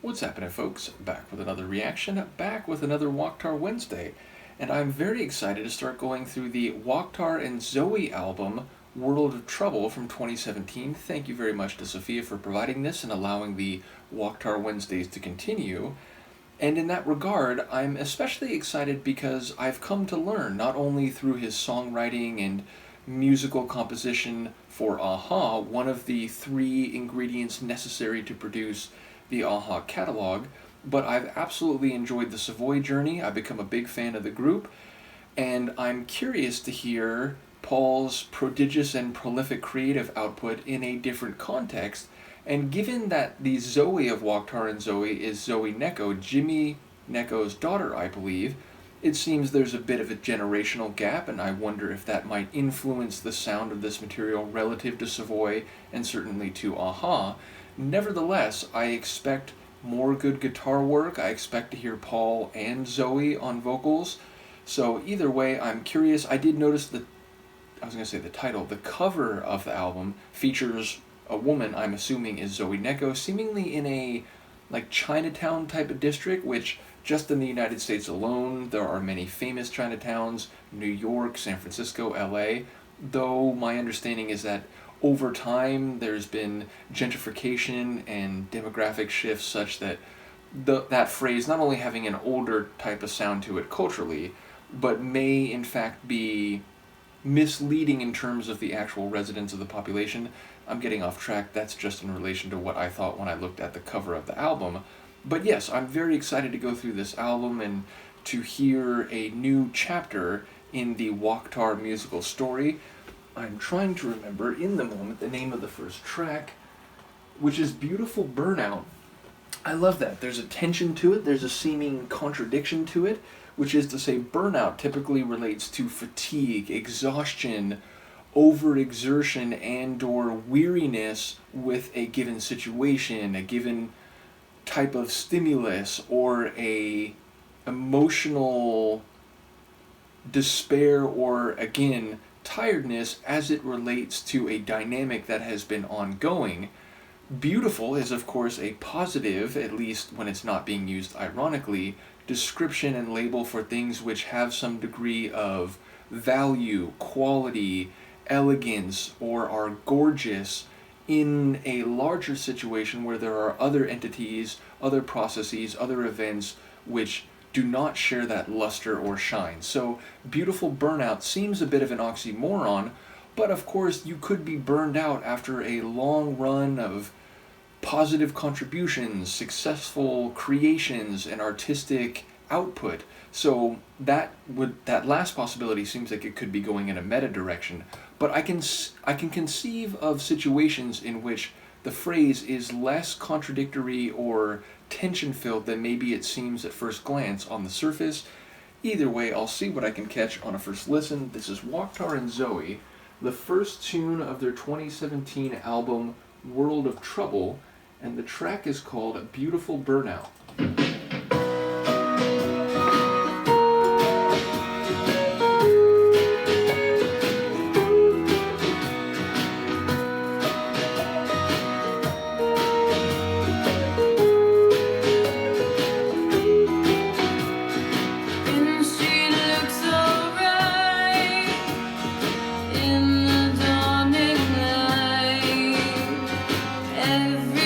What's happening, folks? Back with another reaction, back with another Waaktaar Wednesday, and I'm very excited to start going through the Waaktaar and Zoe album, World of Trouble from 2017. Thank you very much to Sophia for providing this and allowing the Waaktaar Wednesdays to continue. And in that regard, I'm especially excited because I've come to learn, not only through his songwriting and musical composition for Aha, one of the three ingredients necessary to produce the Aha catalog, but I've absolutely enjoyed the Savoy journey. I've become a big fan of the group, and I'm curious to hear Paul's prodigious and prolific creative output in a different context. And given that the Zoe of Waaktaar and Zoe is Zoe Gnecco, Jimmy Gnecco's daughter, I believe, it seems there's a bit of a generational gap, and I wonder if that might influence the sound of this material relative to Savoy and certainly to Aha. Nevertheless, I expect more good guitar work. I expect to hear Paul and Zoe on vocals. So either way, I'm curious. I did notice the title. The cover of the album features a woman, I'm assuming is Zoe Gnecco, seemingly in a like Chinatown type of district, which just in the United States alone, there are many famous Chinatowns, New York, San Francisco, LA, though my understanding is that over time there's been gentrification and demographic shifts such that that phrase not only having an older type of sound to it culturally, but may in fact be misleading in terms of the actual residents of the population. I'm getting off track. That's just in relation to what I thought when I looked at the cover of the album. But yes, I'm very excited to go through this album and to hear a new chapter in the Waaktaar musical story. I'm trying to remember in the moment the name of the first track, which is Beautiful Burnout. I love that. There's a tension to it. There's a seeming contradiction to it, which is to say burnout typically relates to fatigue, exhaustion, overexertion, and/or weariness with a given situation, a given type of stimulus, or a emotional despair, or again tiredness as it relates to a dynamic that has been ongoing. Beautiful is of course a positive, at least when it's not being used ironically, description and label for things which have some degree of value, quality, elegance, or are gorgeous in a larger situation where there are other entities, other processes, other events which do not share that luster or shine. So Beautiful Burnout seems a bit of an oxymoron, but of course you could be burned out after a long run of positive contributions, successful creations, and artistic output. So that last possibility seems like it could be going in a meta direction. But I can conceive of situations in which the phrase is less contradictory or tension-filled than maybe it seems at first glance on the surface. Either way, I'll see what I can catch on a first listen. This is Waaktaar and Zoe, the first tune of their 2017 album World of Trouble, and the track is called Beautiful Burnout.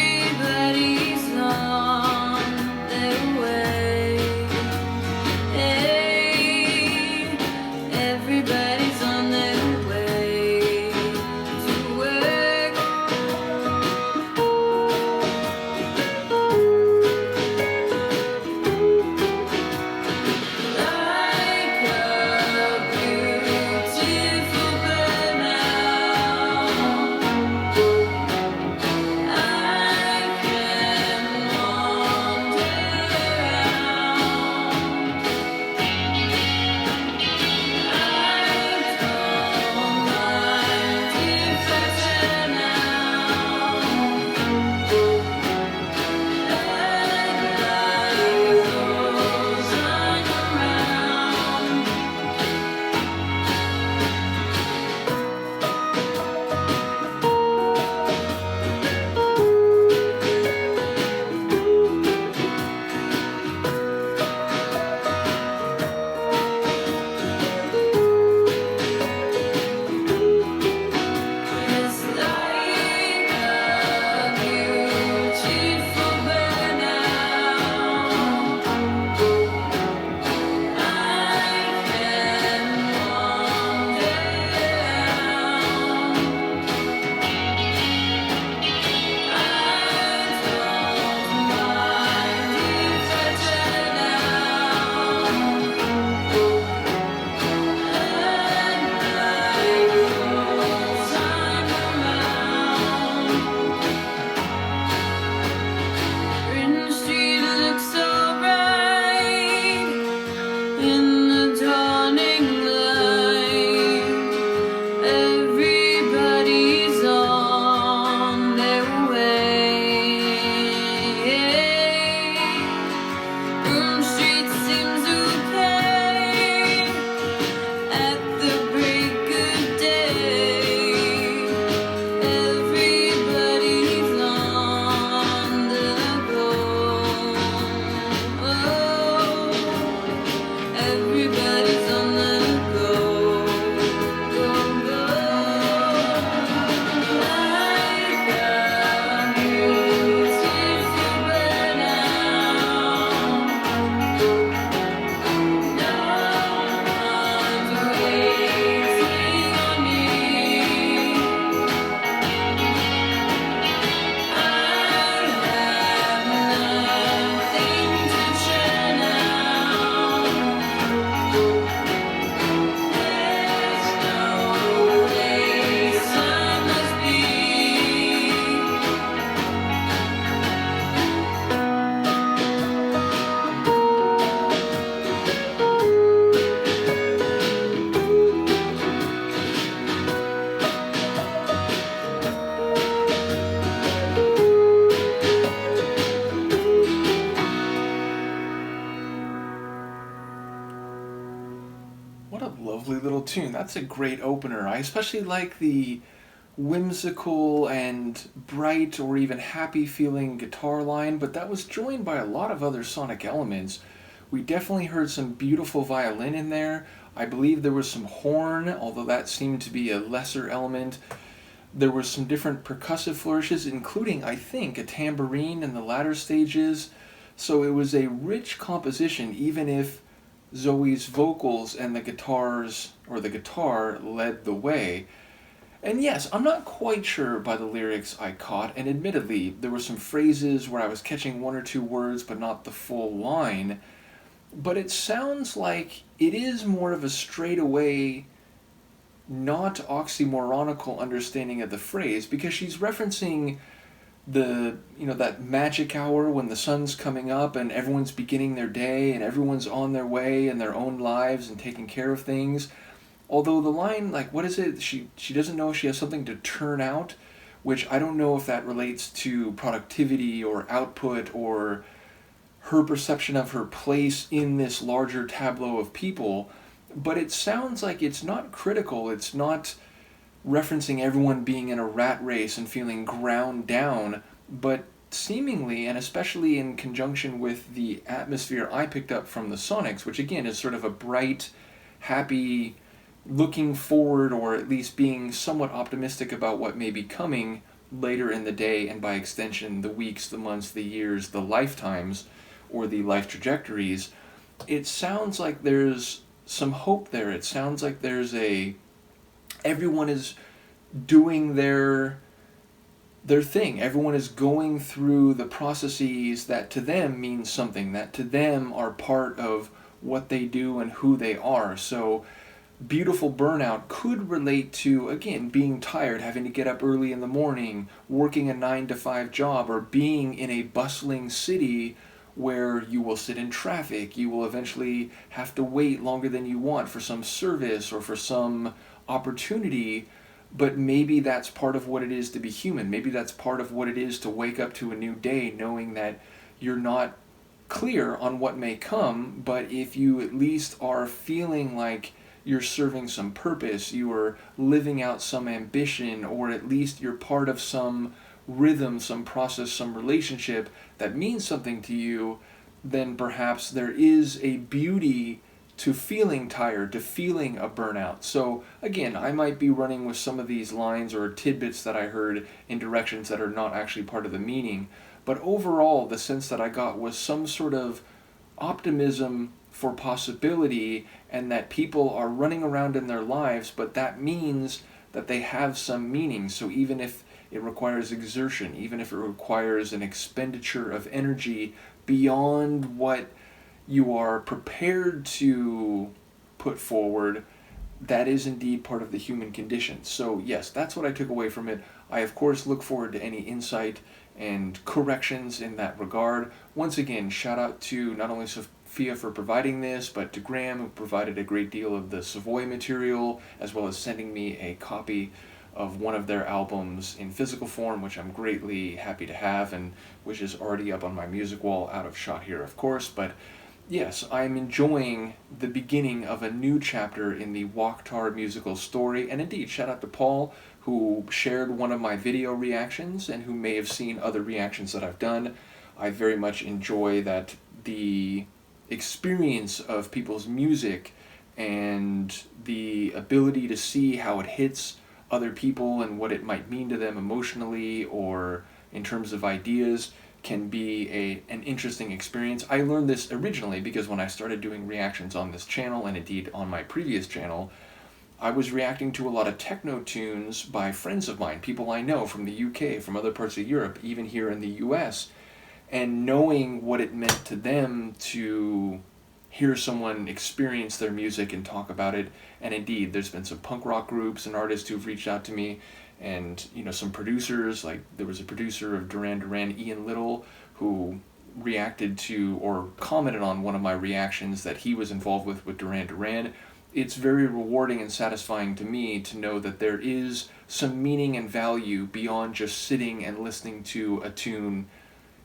Everybody's on tune. That's a great opener. I especially like the whimsical and bright or even happy feeling guitar line, but that was joined by a lot of other sonic elements. We definitely heard some beautiful violin in there. I believe there was some horn, although that seemed to be a lesser element. There were some different percussive flourishes, including, I think, a tambourine in the latter stages. So it was a rich composition, even if Zoe's vocals and the guitars, or the guitar, led the way. And yes, I'm not quite sure by the lyrics I caught, and admittedly, there were some phrases where I was catching one or two words but not the full line. But it sounds like it is more of a straightaway, not oxymoronical understanding of the phrase, because she's referencing that magic hour when the sun's coming up and everyone's beginning their day and everyone's on their way in their own lives and taking care of things. Although the line, like, what is it? She doesn't know if she has something to turn out, which I don't know if that relates to productivity or output or her perception of her place in this larger tableau of people. But it sounds like it's not critical. It's not referencing everyone being in a rat race and feeling ground down, but seemingly, and especially in conjunction with the atmosphere I picked up from the Sonics, which again is sort of a bright, happy, looking forward, or at least being somewhat optimistic about what may be coming later in the day, and by extension the weeks, the months, the years, the lifetimes, or the life trajectories. It sounds like there's some hope there. It sounds like everyone is doing their thing. Everyone is going through the processes that to them mean something, that to them are part of what they do and who they are. So beautiful burnout could relate to, again, being tired, having to get up early in the morning, working a 9 to 5 job, or being in a bustling city where you will sit in traffic, you will eventually have to wait longer than you want for some service or for some opportunity, but maybe that's part of what it is to be human. Maybe that's part of what it is to wake up to a new day knowing that you're not clear on what may come, but if you at least are feeling like you're serving some purpose, you are living out some ambition, or at least you're part of some rhythm, some process, some relationship that means something to you, then perhaps there is a beauty to feeling tired, to feeling a burnout. So again, I might be running with some of these lines or tidbits that I heard in directions that are not actually part of the meaning, but overall the sense that I got was some sort of optimism for possibility, and that people are running around in their lives, but that means that they have some meaning. So even if it requires exertion, even if it requires an expenditure of energy beyond what you are prepared to put forward, that is indeed part of the human condition. So yes, that's what I took away from it. I of course look forward to any insight and corrections in that regard. Once again, shout out to not only Sophia for providing this, but to Graham, who provided a great deal of the Savoy material, as well as sending me a copy of one of their albums in physical form, which I'm greatly happy to have, and which is already up on my music wall, out of shot here of course. But yes, I'm enjoying the beginning of a new chapter in the Waaktaar musical story, and indeed, shout out to Paul, who shared one of my video reactions, and who may have seen other reactions that I've done. I very much enjoy that the experience of people's music and the ability to see how it hits other people and what it might mean to them emotionally or in terms of ideas can be an interesting experience. I learned this originally because when I started doing reactions on this channel, and indeed on my previous channel, I was reacting to a lot of techno tunes by friends of mine, people I know from the UK, from other parts of Europe, even here in the US, and knowing what it meant to them to hear someone experience their music and talk about it. And indeed, there's been some punk rock groups and artists who've reached out to me, and some producers, like there was a producer of Duran Duran, Ian Little, who reacted to or commented on one of my reactions that he was involved with Duran Duran. It's very rewarding and satisfying to me to know that there is some meaning and value beyond just sitting and listening to a tune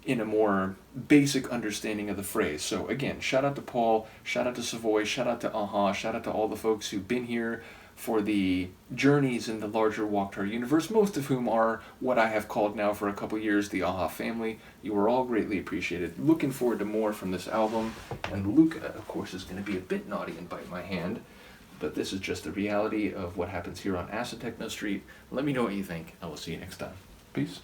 in a more basic understanding of the phrase. So again, shout out to Paul, shout out to Savoy, shout out to Aha, shout out to all the folks who've been here for the journeys in the larger Waaktaar universe, most of whom are what I have called now for a couple years the Aha family. You are all greatly appreciated. Looking forward to more from this album. And Luca, of course, is going to be a bit naughty and bite my hand, but this is just the reality of what happens here on Acid Techno Street. Let me know what you think, and we'll see you next time. Peace.